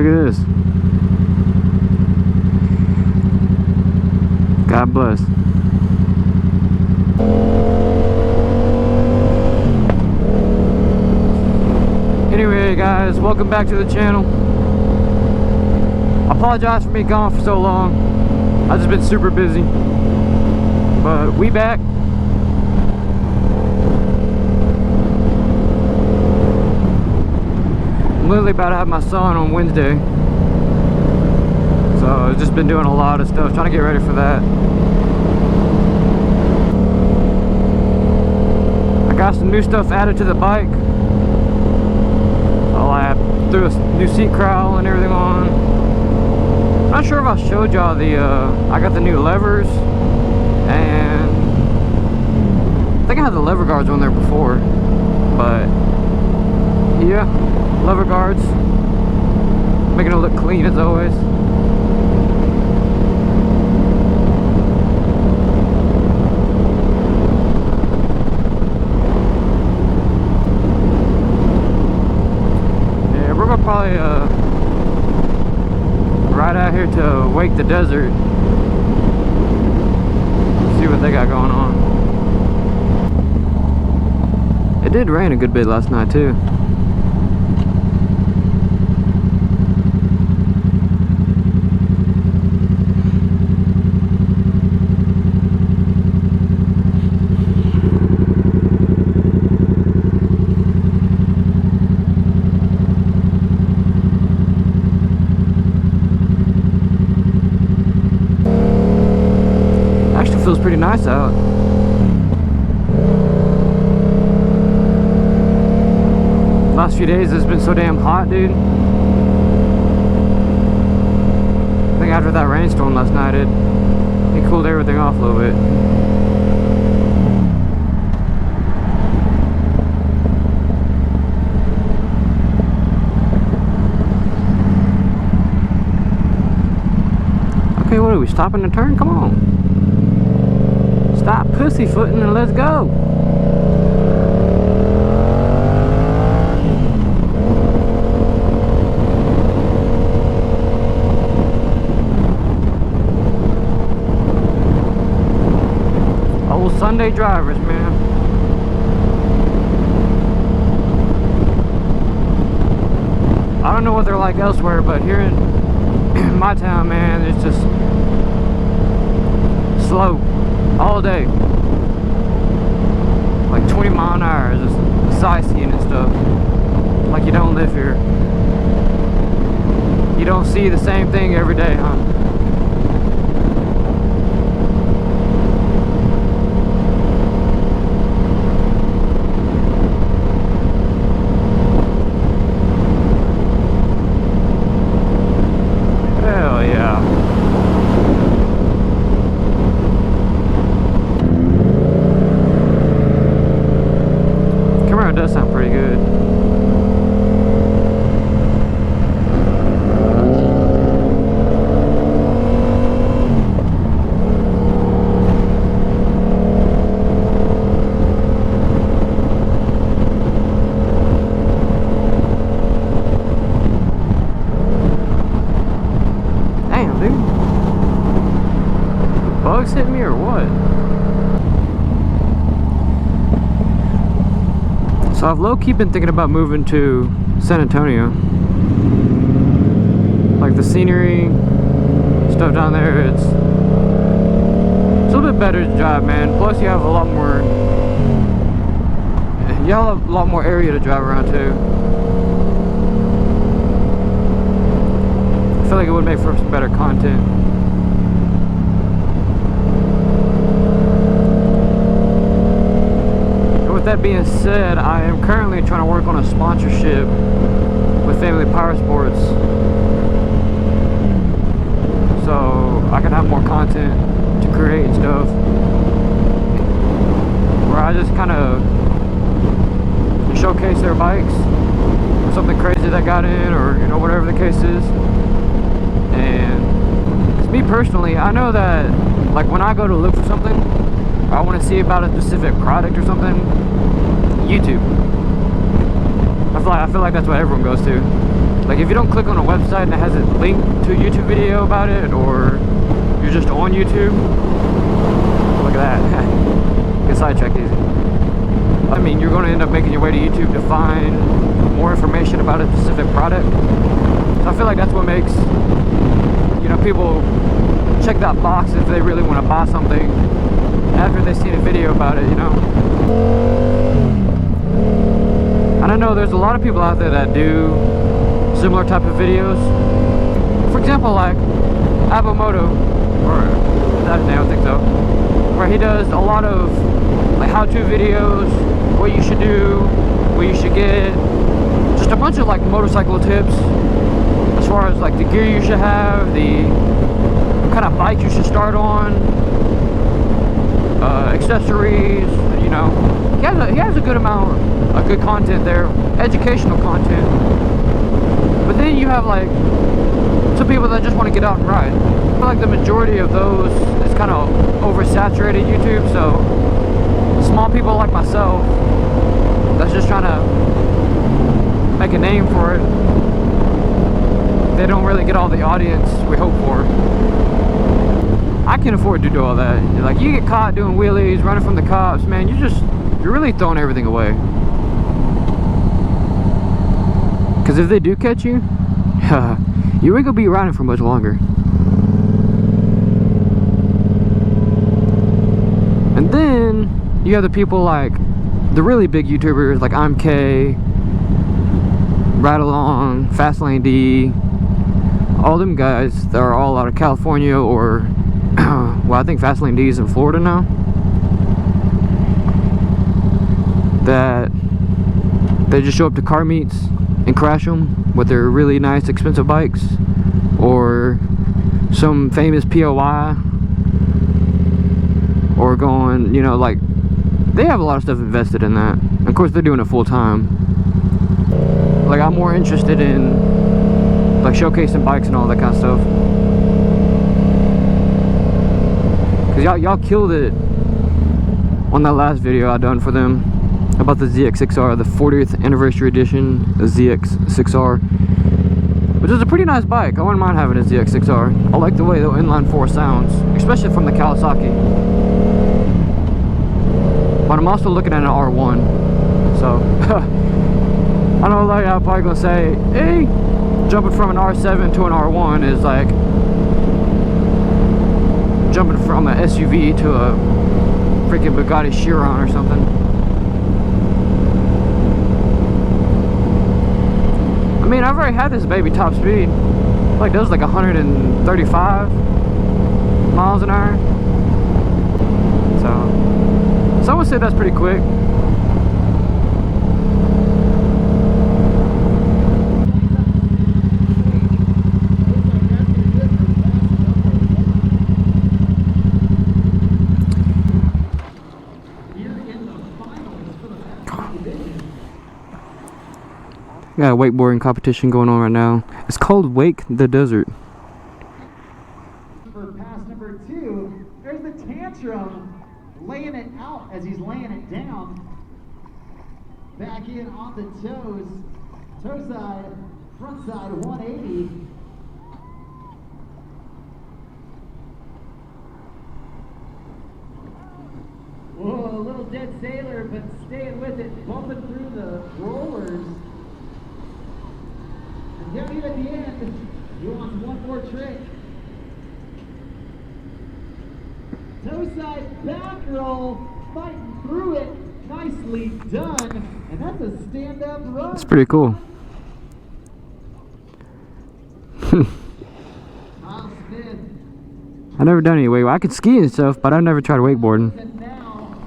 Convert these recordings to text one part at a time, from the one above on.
at this. God bless. Anyway, guys, welcome back to the channel. I apologize for being gone for so long. I've just been super busy. But we back. I'm literally about to have my son on Wednesday. So I've just been doing a lot of stuff, trying to get ready for that. I got some new stuff added to the bike. I threw a new seat crown and everything on. I'm not sure if I showed y'all I got the new levers, and I think I had the lever guards on there before, but yeah, lever guards, making it look clean as always. Probably right out here to Wake the Desert, see what they got going on. It did rain a good bit last night too. Feels pretty nice out. Last few days it's been so damn hot, dude. I think after that rainstorm last night it cooled everything off a little bit. Okay, what are we stopping to turn? Come on. Stop pussyfooting and let's go. Old Sunday drivers, man. I don't know what they're like elsewhere, but here in my town, man, it's just slow. All day, like 20 mile an hour, just sightseeing and stuff, like you don't live here. You don't see the same thing every day, huh? Hell yeah. It does sound pretty good. Damn, dude. The bugs hit me or what? So I've low-key been thinking about moving to San Antonio. Like the scenery, stuff down there, it's a little bit better to drive, man. Plus you have a lot more, area to drive around too. I feel like it would make for some better content. With that being said, I am currently trying to work on a sponsorship with Family Power Sports, so I can have more content to create and stuff, where I just kind of showcase their bikes, or something crazy that got in, or whatever the case is. And 'cause me personally, I know that like when I go to look for something, or I want to see about a specific product or something, YouTube. I feel like that's what everyone goes to. Like if you don't click on a website and it has a link to a YouTube video about it, or you're just on YouTube, look at that. Get sidetracked easy. I mean, you're going to end up making your way to YouTube to find more information about a specific product. So I feel like that's what makes, you know, people check that box if they really want to buy something after they've seen a video about it, you know. And I know there's a lot of people out there that do similar type of videos. For example, like Avomoto, or I don't think so, where he does a lot of like how-to videos, what you should do, what you should get, just a bunch of like motorcycle tips as far as like the gear you should have, the kind of bike you should start on, accessories, you know. He has a good amount of good content there, educational content. But then you have like some people that just want to get out and ride. I feel like the majority of those is kind of oversaturated YouTube, so small people like myself that's just trying to make a name for it, they don't really get all the audience we hope for. I can afford to do all that. Like, you get caught doing wheelies, running from the cops, man, you're really throwing everything away. Because if they do catch you, you ain't gonna be riding for much longer. And then you have the people like the really big YouTubers like I'm K, Ride Along, Fastlane D, all them guys that are all out of California, or well, I think Fastlane D is in Florida now. That they just show up to car meets and crash them with their really nice expensive bikes, or some famous POI, or going, you know, like they have a lot of stuff invested in that. Of course, they're doing it full time. Like, I'm more interested in like showcasing bikes and all that kind of stuff, because y'all killed it on that last video I done for them about the ZX6R, the 40th anniversary edition, the ZX6R, which is a pretty nice bike. I wouldn't mind having a ZX6R. I like the way the inline 4 sounds, especially from the Kawasaki. But I'm also looking at an R1, so I know a lot of y'all are probably gonna say, hey, jumping from an R7 to an R1 is like jumping from an SUV to a freaking Bugatti Chiron or something. I mean, I've already had this baby top speed. Like, does like 135 miles an hour. So I would say that's pretty quick. Got a wakeboarding competition going on right now. It's called Wake the Desert. For pass number 2, there's the tantrum, laying it out as he's laying it down. Back in on the toes, toe side, front side 180. Whoa, a little dead sailor, but staying with it, bumping through the rollers. Down here at the end, he wants one more trick. Toe side back roll, fighting through it, nicely done, and that's a stand-up run. It's pretty cool. I've never done any wake. I could ski and stuff, but I've never tried wakeboarding. And now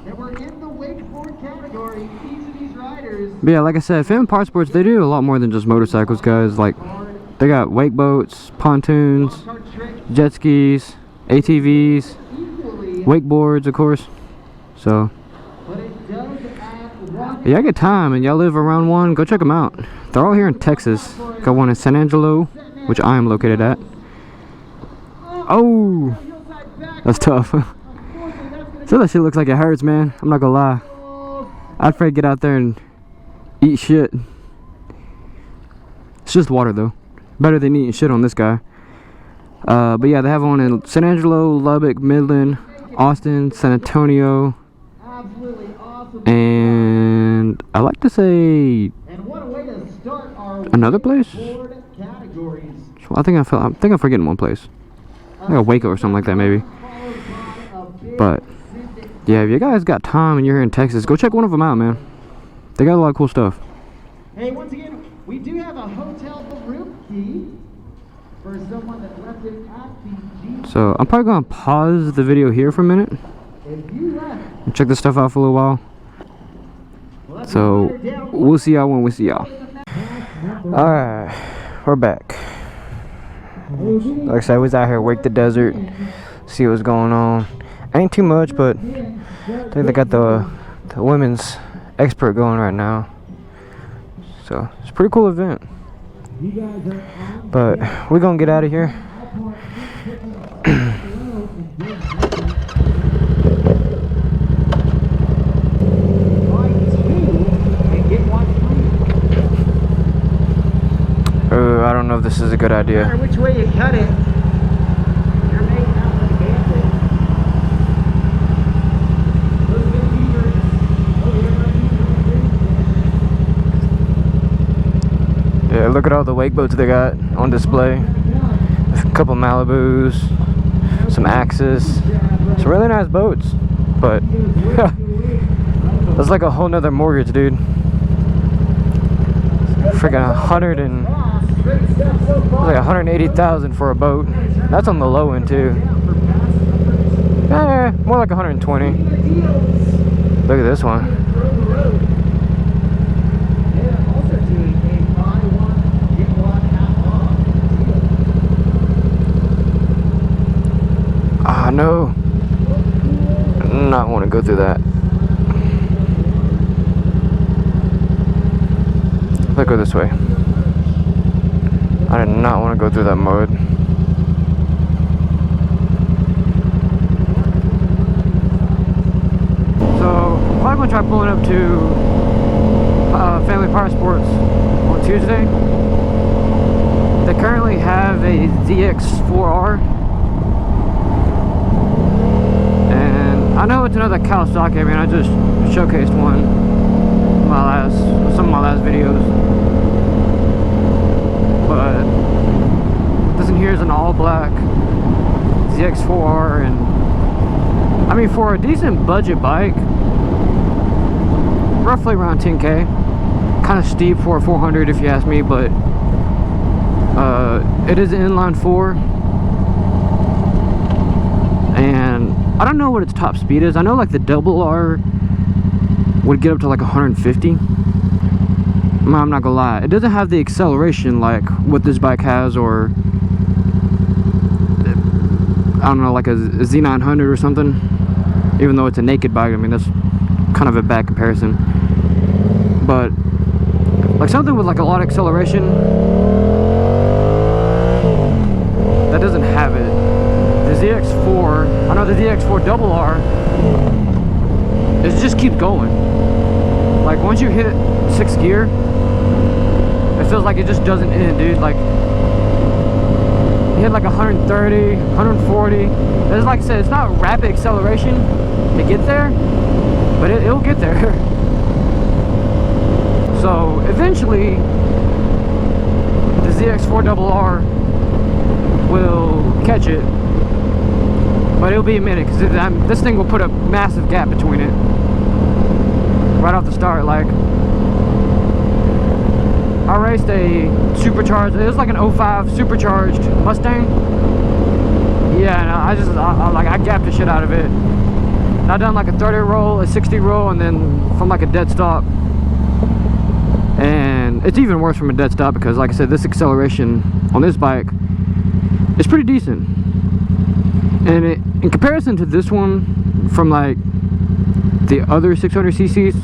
that we're in the wakeboard category, each of these riders. But yeah, like I said, Finn Power Sports, they do a lot more than just motorcycles, guys. Like, they got wake boats, pontoons, jet skis, ATVs, wakeboards, of course. So yeah, y'all get time and y'all live around one, go check them out. They're all here in Texas. Got one in San Angelo, which I am located at. Oh, that's tough. So that shit looks like it hurts, man. I'm not gonna lie. I'd afraid to get out there and eat shit. It's just water though. Better than eating shit on this guy. But yeah, they have one in San Angelo, Lubbock, Midland, Austin, San Antonio, and I like to say another place. I think I'm forgetting one place. I think Waco or something like that maybe. But yeah, if you guys got time and you're here in Texas, go check one of them out, man. They got a lot of cool stuff. Hey, once again, we do have a hotel room key for someone that left it at the G. So I'm probably gonna pause the video here for a minute and check this stuff out for a little while. So we'll see y'all when we see y'all. Alright, we're back. Like I said, I was out here Wake the Desert, see what's going on. Ain't too much, but I think they got the women's expert going right now. So it's a pretty cool event. But we're gonna get out of here. I don't know if this is a good idea. No matter which way you cut it, you're making out like a bandit. Those big beavers. Oh, Yeah, look at all the wake boats they got on display. A couple Malibus, some Axis, some really nice boats. But that's like a whole nother mortgage, dude. Freaking like 180,000 for a boat. That's on the low end too. More like 120. Look at this one. Ah, no. I do not want to go through that. Let's go this way. I did not want to go through that mud. So, I'm probably going to try pulling up to Family Power Sports on Tuesday. They currently have a ZX4R. And I know it's another Kawasaki. I mean, I just showcased one in some of my last videos. But this one here is an all-black ZX4R, and I mean, for a decent budget bike, roughly around 10K. Kind of steep for a 400 if you ask me, but it is an inline 4, and I don't know what its top speed is. I know like the double R would get up to like 150. I'm not gonna lie, it doesn't have the acceleration like what this bike has, or I don't know, like a Z900 or something. Even though it's a naked bike, I mean, that's kind of a bad comparison. But like something with like a lot of acceleration, that doesn't have it. The ZX4, I know the ZX4 double R, it just keeps going. Like once you hit 6th gear, it feels like it just doesn't end, dude. Like you hit like 130, 140. It's like I said, it's not rapid acceleration to get there, but it'll get there. So eventually, the ZX4RR will catch it, but it'll be a minute because this thing will put a massive gap between it right off the start. Like, I raced a supercharged, it was like an 05 supercharged Mustang. Yeah, and I gapped the shit out of it. And I done like a 30 roll, a 60 roll, and then from like a dead stop. And it's even worse from a dead stop because, like I said, this acceleration on this bike is pretty decent. And in comparison to this one from like the other 600cc's,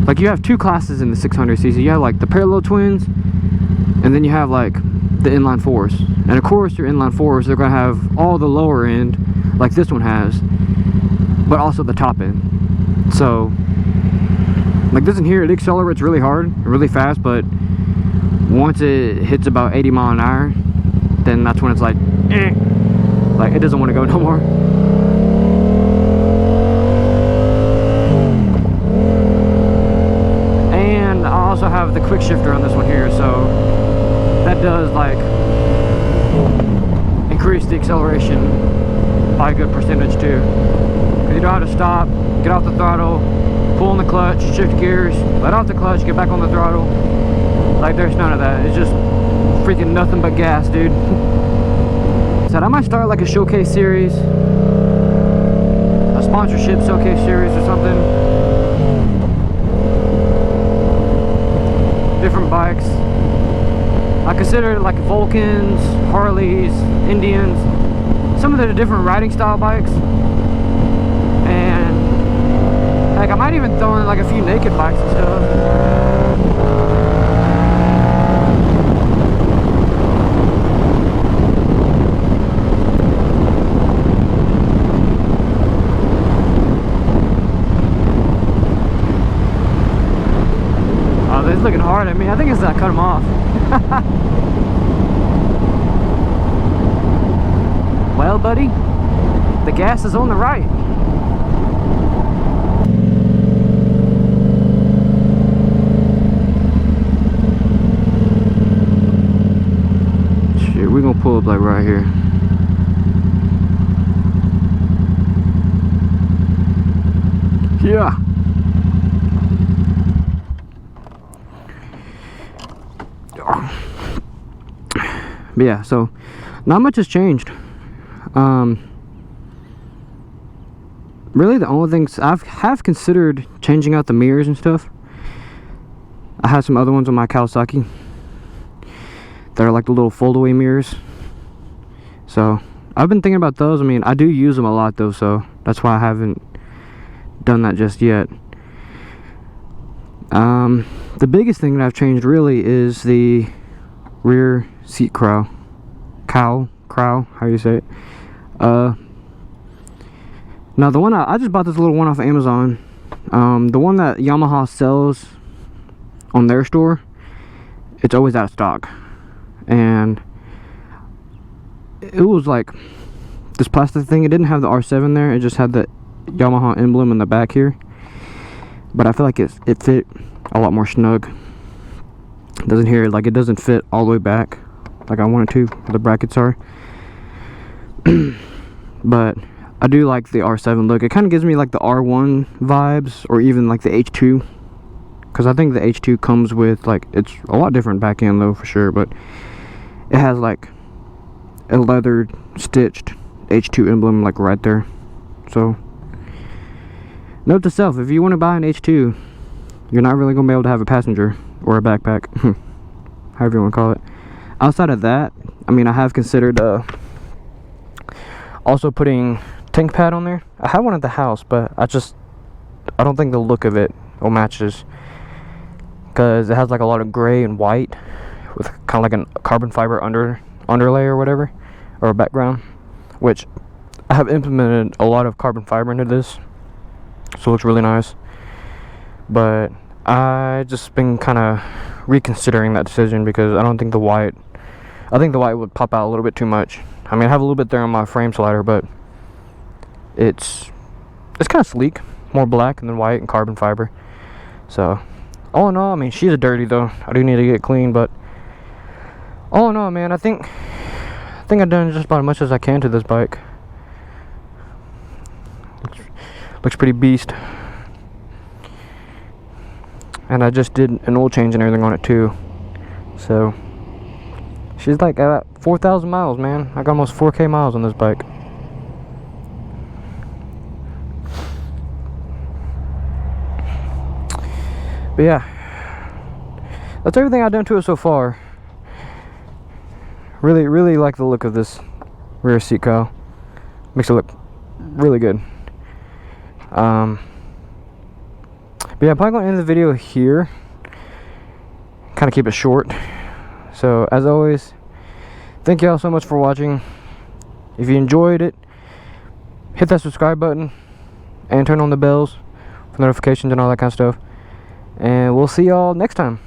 like you have two classes in the 600cc. You have like the parallel twins, and then you have like the inline 4s. And of course your inline 4s, they're gonna have all the lower end like this one has, but also the top end. So like this in here, it accelerates really hard, really fast, but once it hits about 80 mile an hour, then that's when it's like, like it doesn't want to go no more. And I also have the quick shifter on this one here, so that does like increase the acceleration by a good percentage too. Because you know how to stop, get off the throttle, pull on the clutch, shift gears, let off the clutch, get back on the throttle. Like there's none of that. It's just freaking nothing but gas, dude. So I might start like a showcase series, a sponsorship showcase series or something. Different bikes. I consider like Vulcans, Harleys, Indians, some of the different riding style bikes. And like I might even throw in like a few naked bikes and stuff. He's looking hard at me. I think it's that I cut him off. Well, buddy, the gas is on the right. Shit, we're gonna pull up like right here. Yeah. But yeah, so not much has changed. Really the only things I have considered changing out the mirrors and stuff. I have some other ones on my Kawasaki that are like the little foldaway mirrors, so I've been thinking about those. I mean, I do use them a lot though, so that's why I haven't done that just yet. The biggest thing that I've changed really is the rear seat crow, how you say it. Now the one I just bought this little one off of Amazon. The one that Yamaha sells on their store, it's always out of stock, and it was like this plastic thing. It didn't have the R7 there, it just had the Yamaha emblem in the back here, but I feel like it fit a lot more snug. It doesn't hear, like it doesn't fit all the way back like I want it to, where the brackets are. But I do like the R7 look. It kind of gives me like the R1 vibes, or even like the H2, because I think the H2 comes with like, it's a lot different back end though for sure, but it has like a leather stitched H2 emblem like right there. So note to self, if you want to buy an H2, you're not really gonna be able to have a passenger or a backpack, however you want to call it. Outside of that, I mean, I have considered also putting tank pad on there. I have one at the house, but I don't think the look of it will matches, because it has like a lot of gray and white with kind of like a carbon fiber underlay or whatever, or a background, which I have implemented a lot of carbon fiber into this, so it looks really nice. But I just been kind of reconsidering that decision, because I think the white would pop out a little bit too much. I mean, I have a little bit there on my frame slider, but it's kind of sleek, more black than white and carbon fiber. So all in all, I mean, she's a dirty though. I do need to get clean, but all in all, man, I think I've done just about as much as I can to this bike. Looks pretty beast. And I just did an oil change and everything on it too. So she's like about 4,000 miles, man. I got almost 4K miles on this bike. But yeah, that's everything I've done to it so far. Really like the look of this rear seat cowl. Makes it look really good. But yeah, I'm probably going to end the video here. Kind of keep it short. So as always, thank you all so much for watching. If you enjoyed it, hit that subscribe button and turn on the bells for notifications and all that kind of stuff. And we'll see y'all next time.